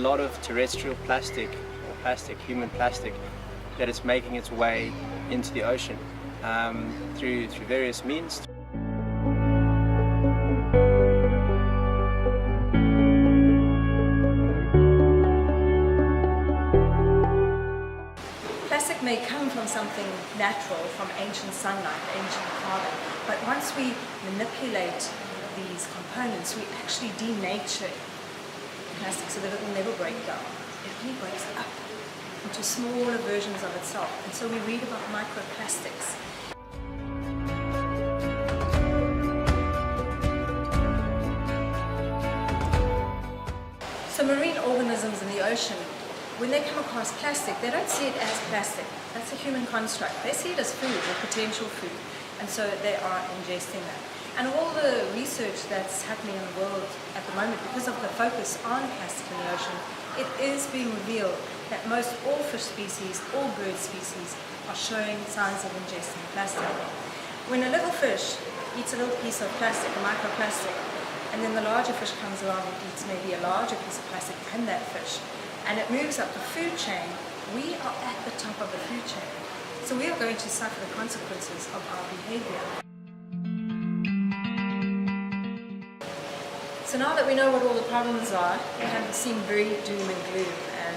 lot of terrestrial plastic, or plastic, human plastic, that is making its way into the ocean through various means. Plastic may come from something natural, from ancient sunlight, ancient carbon, but once we manipulate these components, we actually denature plastic so that it will never break down. It really breaks up into smaller versions of itself, and so we read about microplastics. So marine organisms in the ocean, when they come across plastic, they don't see it as plastic. That's a human construct. They see it as food or potential food, and so they are ingesting that. And all the research that's happening in the world at the moment, because of the focus on plastic in the ocean, it is being revealed that most all fish species, all bird species, are showing signs of ingesting plastic. When a little fish eats a little piece of plastic, a microplastic, and then the larger fish comes along and eats maybe a larger piece of plastic and that fish, and it moves up the food chain, we are at the top of the food chain. So we are going to suffer the consequences of our behavior. So now that we know what all the problems are, it can seem very doom and gloom and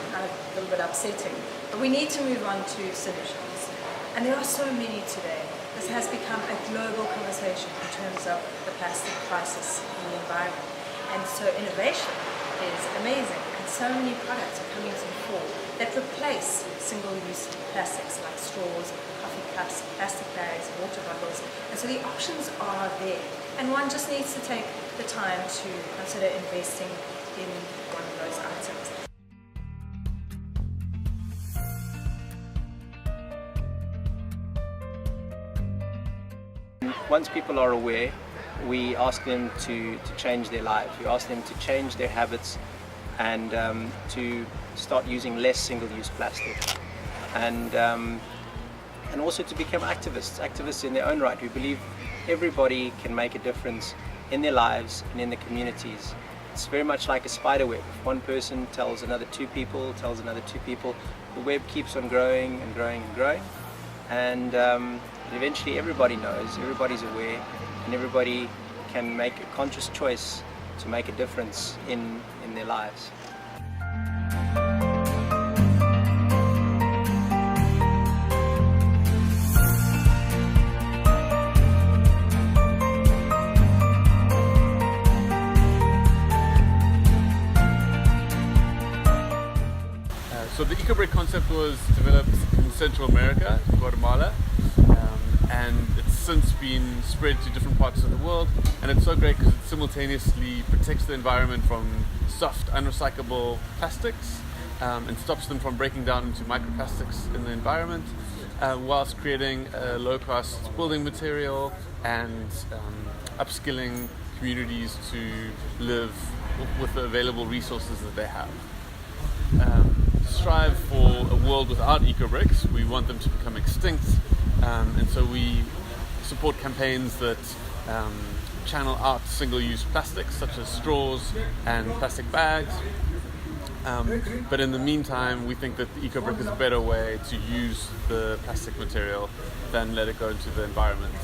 kind of a little bit upsetting. But we need to move on to solutions. And there are so many today. This has become a global conversation in terms of the plastic crisis in the environment. And so innovation is amazing, and so many products are coming to the fore that replace single-use plastics like straws, coffee cups, plastic bags, water bottles, and so the options are there, and one just needs to take the time to consider investing in one of those items. Once people are aware, we ask them to change their lives. We ask them to change their habits and to start using less single-use plastic, and also to become activists in their own right. We believe everybody can make a difference in their lives and in the communities. It's very much like a spider web. If one person tells another two people, the web keeps on growing and growing and growing, and eventually everybody knows, everybody's aware, and everybody can make a conscious choice to make a difference in their lives. So the EcoBrick concept was developed in Central America, Guatemala, and it's since been spread to different parts of the world, and it's so great because it simultaneously protects the environment from soft, unrecyclable plastics and stops them from breaking down into microplastics in the environment, whilst creating a low-cost building material and upskilling communities to live with the available resources that they have. Strive for a world without eco-bricks. We want them to become extinct, and so we support campaigns that channel out single-use plastics such as straws and plastic bags, but in the meantime we think that the eco-brick is a better way to use the plastic material than let it go into the environment.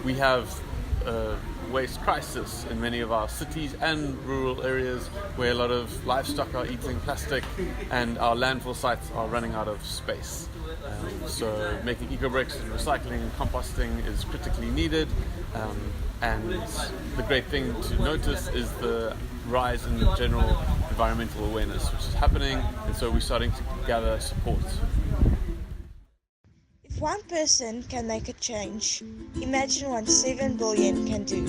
We have a waste crisis in many of our cities and rural areas where a lot of livestock are eating plastic and our landfill sites are running out of space. So making eco-bricks and recycling and composting is critically needed, and the great thing to notice is the rise in general environmental awareness which is happening, and so we're starting to gather support. If one person can make a change, imagine what 7 billion can do.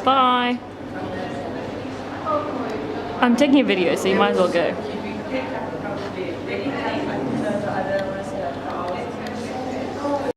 Bye. I'm taking a video, so you might as well go.